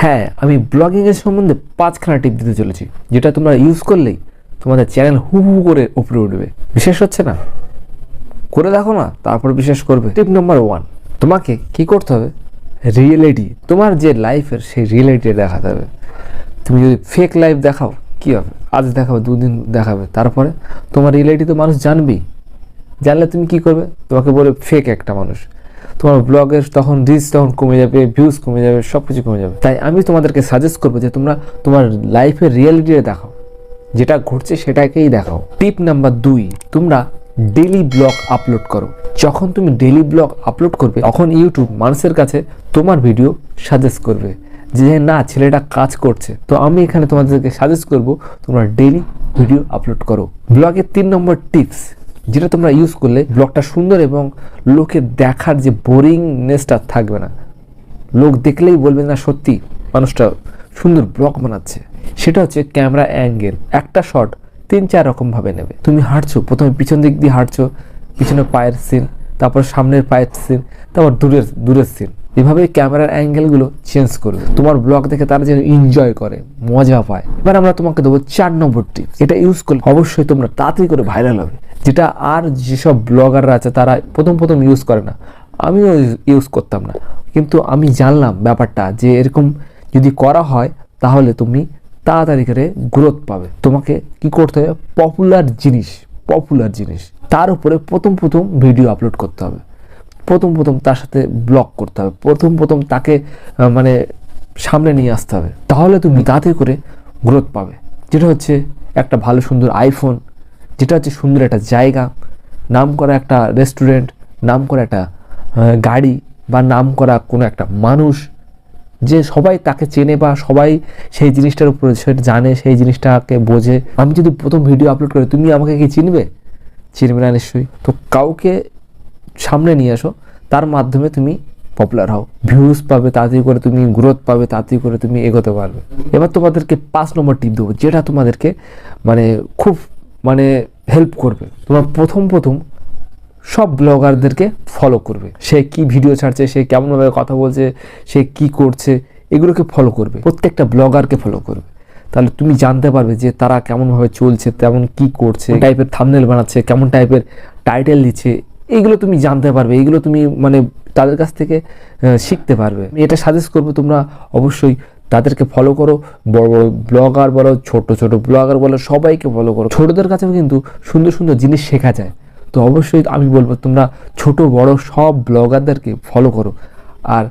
হ্যাঁ, আমি ব্লগিংয়ের সম্বন্ধে 5খানা টিপ দিতে চলেছি, যেটা তোমরা ইউজ করলেই তোমাদের চ্যানেল হু হু করে উপরে উঠবে। বিশেষ হচ্ছে না, করে দেখো না, তারপর বিশ্বাস করবে। টিপ নাম্বার 1, তোমাকে কি করতে হবে, রিয়েলিটি, তোমার যে লাইফের সেই রিয়েলিটি দেখাতে হবে। তুমি যদি ফেক লাইফ দেখাও কি হবে, আজ দেখাবে, 2 দিন দেখাবে, তারপরে তোমার রিয়েলিটি তো মানুষ জানবেই। জানলে তুমি কি করবে, তোমাকে বলে ফেক একটা মানুষ। তোমার ব্লগের তখন রিচ তখন কমে যাবে, ভিউজ কমে যাবে, সব কিছু কমে যাবে। তাই আমি তোমাদেরকে সাজেস্ট করবো যে তোমরা তোমার লাইফের রিয়েলিটিটা দেখাও, যেটা ঘটছে সেটাকেই দেখাও। টিপ নাম্বার 2, তোমরা ডেইলি ব্লগ আপলোড করো। যখন তুমি ডেইলি ব্লগ আপলোড করবে তখন ইউটিউব মানুষের কাছে তোমার ভিডিও সাজেস্ট করবে যে না, ছেলেটা কাজ করছে। তো আমি এখানে তোমাদেরকে সাজেস্ট করব তোমরা ডেইলি ভিডিও আপলোড করো। ব্লগের 3 নম্বর টিপস, যেটা তোমরা ইউজ করলে ব্লগটা সুন্দর এবং লোকের দেখার যে বোরিংনেসটা থাকবে না, লোক দেখলেই বলবে না সত্যি মানুষটা সুন্দর ব্লগ বানাচ্ছে। সেটা হচ্ছে ক্যামেরা অ্যাঙ্গেল। একটা শট 3-4 রকম ভাবে নেবে। তুমি হাঁটছো, প্রথমে পিছন দিক দিয়ে হাঁটছো, পিছনে পায়ের সিন, তারপর সামনের পায়ের সিন, তারপর দূরের সিন। এভাবে ক্যামেরার অ্যাঙ্গেলগুলো চেঞ্জ করবে। তোমার ব্লগ দেখে তারা যেন এনজয় করে, মজা পায়। এবার আমরা তোমাকে দেবো 4 নম্বর টিপস। এটা ইউজ করলে অবশ্যই তোমরা তাড়াতাড়ি করে ভাইরাল হবে, যেটা আর যেসব ব্লগাররা আছে তারা প্রথম ইউজ করে না। আমিও ইউজ করতাম না, কিন্তু আমি জানলাম ব্যাপারটা যে এরকম যদি করা হয় তাহলে তুমি তাড়াতাড়ি করে গ্রোথ পাবে। তোমাকে কি করতে হবে, পপুলার জিনিস তার উপরে প্রথম ভিডিও আপলোড করতে হবে। প্রথম তার সাথে ব্লগ করতে হবে। প্রথম তাকে মানে সামনে নিয়ে আসতে হবে, তাহলে তুমি তাড়াতাড়ি করে গ্রোথ পাবে। যেটা হচ্ছে একটা ভালো সুন্দর আইফোন, যেটা হচ্ছে সুন্দর একটা জায়গা, নাম করা একটা রেস্টুরেন্ট, নাম করা একটা গাড়ি, বা নাম করা কোনো একটা মানুষ, যে সবাই তাকে চেনে বা সবাই সেই জিনিসটার উপরে জানে, সেই জিনিসটাকে বোঝে। আমি যদি প্রথম ভিডিও আপলোড করি, তুমি আমাকে কি চিনবে না নিশ্চয়ই। তো কাউকে সামনে নিয়ে আসো, তার মাধ্যমে তুমি পপুলার হও, ভিউজ পাবে, তাড়াতাড়ি করে তুমি গ্রোথ পাবে, তাড়াতাড়ি করে তুমি এগোতে পারবে। এবার তোমাদেরকে 5 নম্বর টিপ দেবো, যেটা তোমাদেরকে খুব হেল্প করবে। তোমার প্রথম সব ব্লগারদেরকে ফলো করবে। সে কি ভিডিও ছাড়ছে, সে কেমনভাবে কথা বলছে, সে কি করছে, এগুলোকে ফলো করবে। প্রত্যেকটা ব্লগারকে ফলো করবে, তাহলে তুমি জানতে পারবে যে তারা কেমনভাবে চলছে, তেমন কি করছে, টাইপের থাম্বনেল বানাচ্ছে, কেমন টাইপের টাইটেল দিচ্ছে, এইগুলো তুমি জানতে পারবে। এইগুলো তুমি তাদের কাছ থেকে শিখতে পারবে। আমি এটা সাজেস্ট করবো তোমরা অবশ্যই তাদেরকে ফলো করো। বড় ব্লগার বলো, ছোট ব্লগার বলো, সবাইকে ফলো করো। ছোটদের কাছেও কিন্তু সুন্দর জিনিস শেখা যায়। তো অবশ্যই আমি বলবো তোমরা ছোট বড় সব ব্লগারদেরকে ফলো করো, আর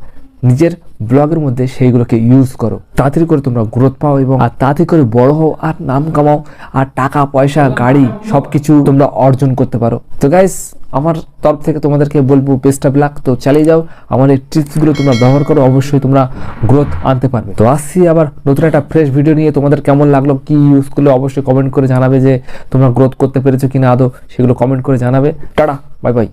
নিজের ব্লগের মধ্যে সেইগুলোকে ইউজ করো। তাড়াতাড়ি করে তোমরা গ্রোথ পাও এবং তাড়াতাড়ি করে বড় হও, আর নাম কামাও, আর টাকা পয়সা গাড়ি সব কিছু তোমরা অর্জন করতে পারো। তো গাইস, আমার তরফ থেকে তোমাদেরকে বলবো বেস্ট অফ লাক। তো চালিয়ে যাও, আমার এই টিপসগুলো তোমরা ব্যবহার করো, অবশ্যই তোমরা গ্রোথ আনতে পারবে। তো আসছি আবার নতুন একটা ফ্রেশ ভিডিও নিয়ে। তোমাদের কেমন লাগলো, কি ইউজ করলে অবশ্যই কমেন্ট করে জানাবে, যে তোমরা গ্রোথ করতে পেরেছো কিনা আদৌ, সেগুলো কমেন্ট করে জানাবে। Tata, bye bye.